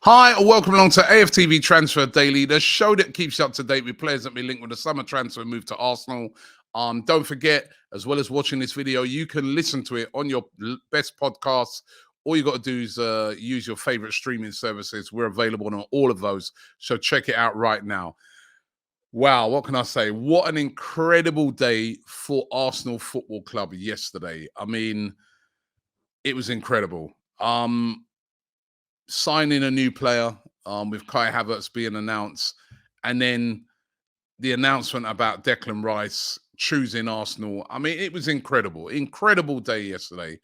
Hi, and welcome along to AFTV Transfer Daily, the show that keeps you up to date with players that be linked with the summer transfer move to Arsenal. Don't forget, as well as watching this video, you can listen to it on your best podcasts. All you got to do is use your favorite streaming services. We're available on all of those, so check it out right now. Wow, what can I say? What an incredible day for Arsenal Football Club yesterday. I mean, it was incredible. Signing a new player with Kai Havertz being announced, and then the announcement about Declan Rice choosing Arsenal. I mean, it was incredible. Incredible day yesterday.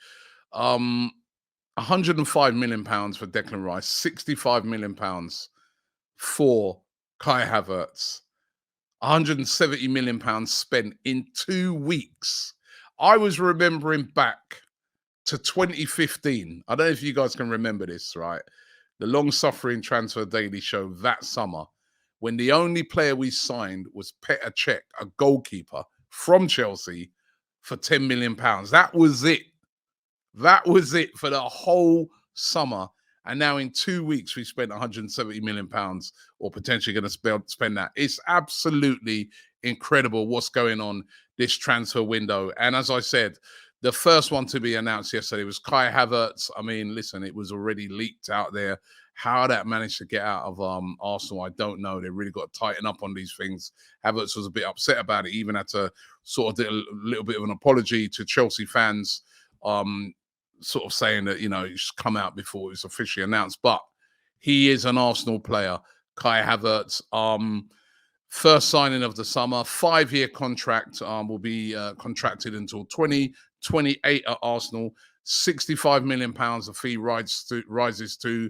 105 million pounds for Declan Rice, 65 million pounds for Kai Havertz, 170 million pounds spent in 2 weeks. I was remembering back to 2015. I don't know if you guys can remember this, right? The long-suffering Transfer Daily show that summer, when the only player we signed was Petr Cech, a goalkeeper from Chelsea, for £10 million. That was it. That was it for the whole summer. And now in 2 weeks, we spent £170 million or potentially going to spend that. It's absolutely incredible what's going on this transfer window. And as I said, the first one to be announced yesterday was Kai Havertz. I mean, listen, it was already leaked out there. How that managed to get out of Arsenal, I don't know. They really got to tighten up on these things. Havertz was a bit upset about it, even had to sort of do a little bit of an apology to Chelsea fans, sort of saying that, you know, it should come out before it was officially announced. But he is an Arsenal player, Kai Havertz. First signing of the summer, 5-year contract, will be contracted until 2028 at Arsenal. £65 million the fee rises to.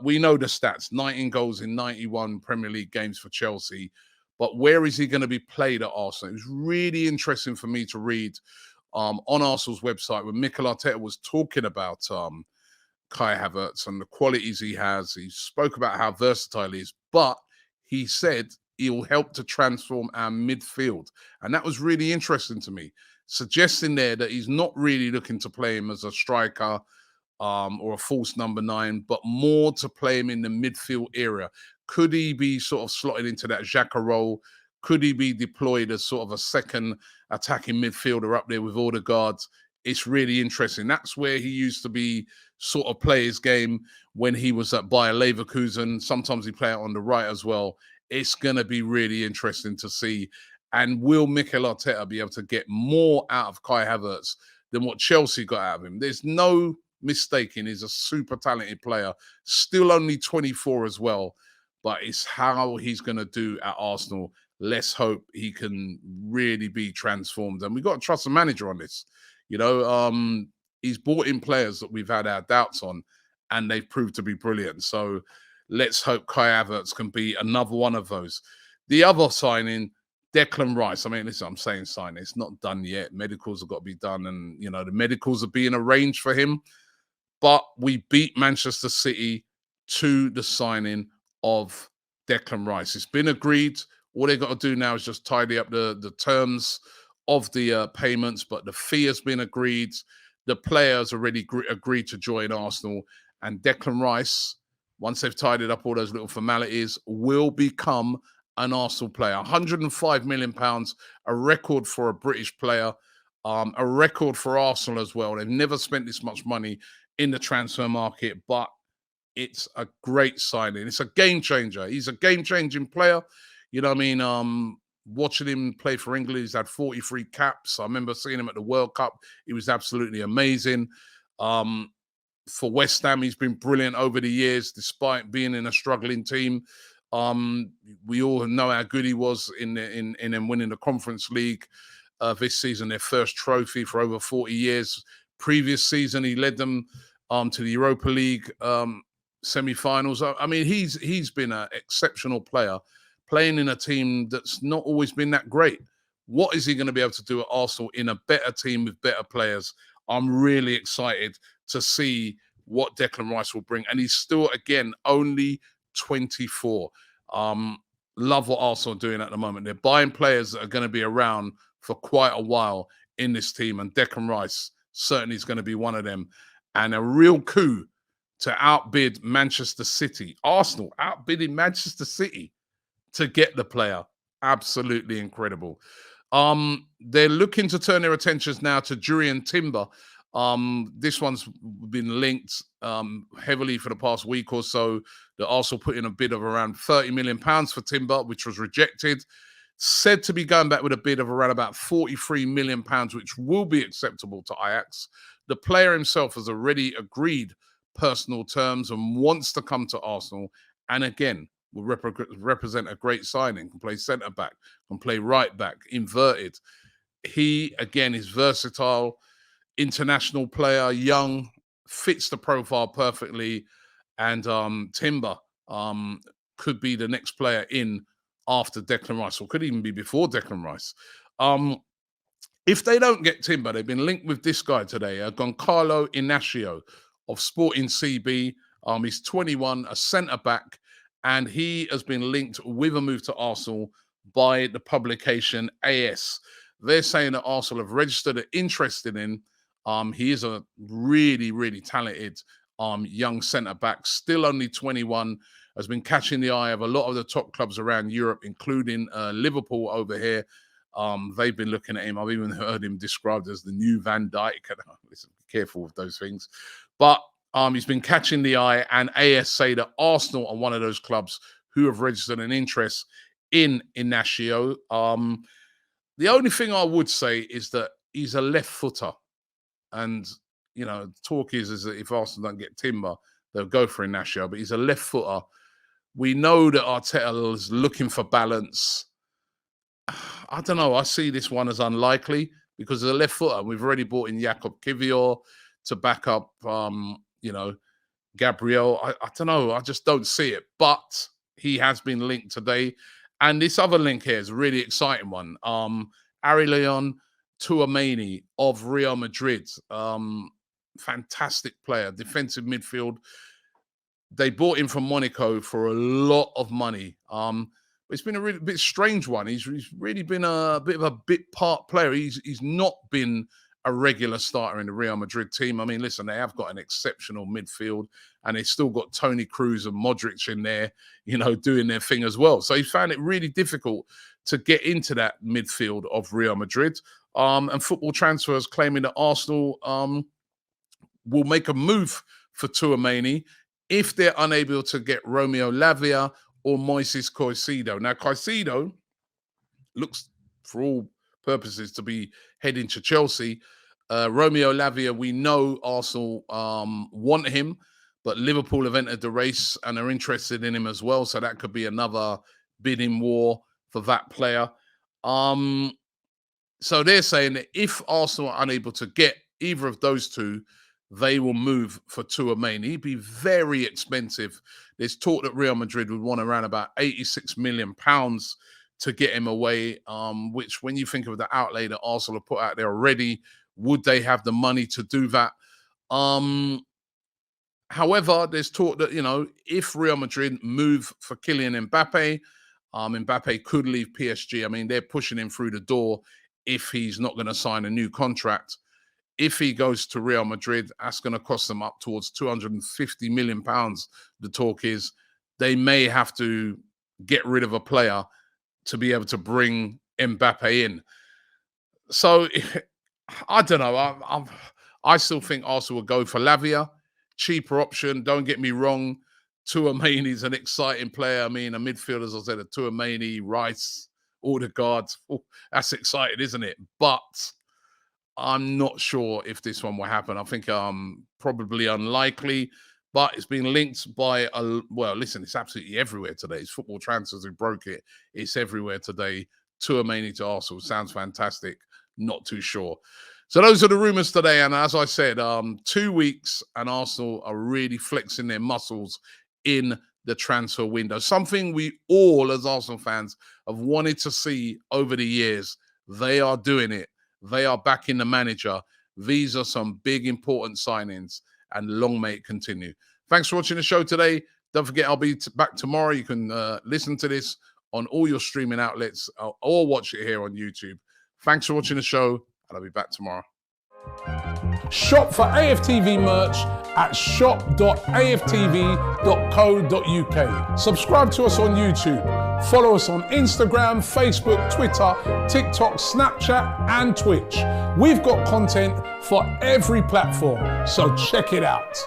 We know the stats, 19 goals in 91 Premier League games for Chelsea. But where is he going to be played at Arsenal? It was really interesting for me to read on Arsenal's website when Mikel Arteta was talking about Kai Havertz and the qualities he has. He spoke about how versatile he is, but he said he'll help to transform our midfield. And that was really interesting to me, suggesting there that he's not really looking to play him as a striker or a false number 9, but more to play him in the midfield area. Could he be sort of slotted into that Xhaka role? Could he be deployed as sort of a second attacking midfielder up there with Odegaard? It's really interesting. That's where he used to be sort of play his game when he was at Bayer Leverkusen. Sometimes he play it on the right as well. It's going to be really interesting to see. And will Mikel Arteta be able to get more out of Kai Havertz than what Chelsea got out of him? There's no mistaking he's a super talented player, still only 24 as well. But it's how he's going to do at Arsenal. Let's hope he can really be transformed. And we've got to trust the manager on this. You know, he's brought in players that we've had our doubts on, and they've proved to be brilliant. So let's hope Kai Havertz can be another one of those. The other signing, Declan Rice. I mean, listen, I'm saying signing. It's not done yet. Medicals have got to be done. And, you know, the medicals are being arranged for him. But we beat Manchester City to the signing of Declan Rice. It's been agreed. All they've got to do now is just tidy up the terms of the payments, but the fee has been agreed. The players already agreed to join Arsenal, and Declan Rice, once they've tidied up all those little formalities, will become an Arsenal player. £105 million, a record for a British player, a record for Arsenal as well. They've never spent this much money in the transfer market, but it's a great signing. It's a game changer. He's a game-changing player. You know what I mean? Watching him play for England, he's had 43 caps. I remember seeing him at the World Cup. He was absolutely amazing. For West Ham, he's been brilliant over the years, despite being in a struggling team. We all know how good he was in them winning the Conference League this season, their first trophy for over 40 years. Previous season, he led them to the Europa League semi-finals. I mean, he's been an exceptional player, playing in a team that's not always been that great. What is he going to be able to do at Arsenal in a better team with better players? I'm really excited to see what Declan Rice will bring. And he's still, again, only 24. Love what Arsenal are doing at the moment. They're buying players that are going to be around for quite a while in this team. And Declan Rice certainly is going to be one of them. And a real coup to outbid Manchester City. Arsenal outbidding Manchester City to get the player. Absolutely incredible. They're looking to turn their attentions now to Jurrien Timber. This one's been linked heavily for the past week or so. The Arsenal put in a bid of around £30 million for Timber, which was rejected. Said to be going back with a bid of around about £43 million, which will be acceptable to Ajax. The player himself has already agreed personal terms and wants to come to Arsenal. And again, will represent a great signing. Can play centre back, can play right back, inverted. He again is versatile, international player, young, fits the profile perfectly, and Timber could be the next player in after Declan Rice, or could even be before Declan Rice. If they don't get Timber, they've been linked with this guy today, Gonçalo Inácio of Sporting CB. He's 21, a centre back, and he has been linked with a move to Arsenal by the publication AS. They're saying that Arsenal have registered an interest in him. He is a really, really talented young centre back, still only 21, has been catching the eye of a lot of the top clubs around Europe, including Liverpool over here. They've been looking at him. I've even heard him described as the new Van Dijk. Listen, be careful with those things. But he's been catching the eye, and AS say that Arsenal are one of those clubs who have registered an interest in Inacio. The only thing I would say is that he's a left footer. And, you know, talk is that if Arsenal don't get Timber, they'll go for Inacio, but he's a left footer. We know that Arteta is looking for balance. I don't know. I see this one as unlikely because as a left footer, we've already brought in Jakob Kivior to back up, Gabriel. I don't know. I just don't see it. But he has been linked today. And this other link here is a really exciting one. Aurélien Tchouameni of Real Madrid. Fantastic player, defensive midfield. They bought him from Monaco for a lot of money. It's been a really bit strange one. He's really been a bit of a bit part player. He's not been a regular starter in the Real Madrid team. I mean, listen, they have got an exceptional midfield, and they've still got Toni Kroos and Modric in there, doing their thing as well. So he found it really difficult to get into that midfield of Real Madrid. And Football Transfers claiming that Arsenal will make a move for Tchouameni if they're unable to get Romeo Lavia or Moises Caicedo. Now, Caicedo looks, for all purposes, to be heading to Chelsea. Romeo Lavia, we know Arsenal want him, but Liverpool have entered the race and are interested in him as well. So that could be another bidding war for that player. So they're saying that if Arsenal are unable to get either of those two, they will move for Tchouameni. He'd be very expensive. There's talk that Real Madrid would want around about £86 million to get him away, which when you think of the outlay that Arsenal have put out there already, would they have the money to do that? However, there's talk that, if Real Madrid move for Kylian Mbappe, Mbappe could leave PSG. I mean, they're pushing him through the door if he's not going to sign a new contract. If he goes to Real Madrid, that's going to cost them up towards £250 million. The talk is they may have to get rid of a player to be able to bring Mbappe in. So, I don't know. I still think Arsenal will go for Lavia. Cheaper option. Don't get me wrong. Tchouameni is an exciting player. I mean, a midfielder, as I said, a Tchouameni, Rice, Odegaard. Oh, that's exciting, isn't it? But I'm not sure if this one will happen. I think probably unlikely, but it's been linked by listen, it's absolutely everywhere today. It's Football Transfers who broke it. It's everywhere today. Tchouameni to Arsenal sounds fantastic. Not too sure. So those are the rumours today. And as I said, 2 weeks and Arsenal are really flexing their muscles in the transfer window. Something we all, as Arsenal fans, have wanted to see over the years. They are doing it. They are backing the manager. These are some big, important signings, and long may it continue. Thanks for watching the show today. Don't forget, I'll be back tomorrow. You can listen to this on all your streaming outlets or watch it here on YouTube. Thanks for watching the show, and I'll be back tomorrow. Shop for AFTV merch at shop.aftv.co.uk. Subscribe to us on YouTube. Follow us on Instagram, Facebook, Twitter, TikTok, Snapchat, and Twitch. We've got content for every platform, so check it out.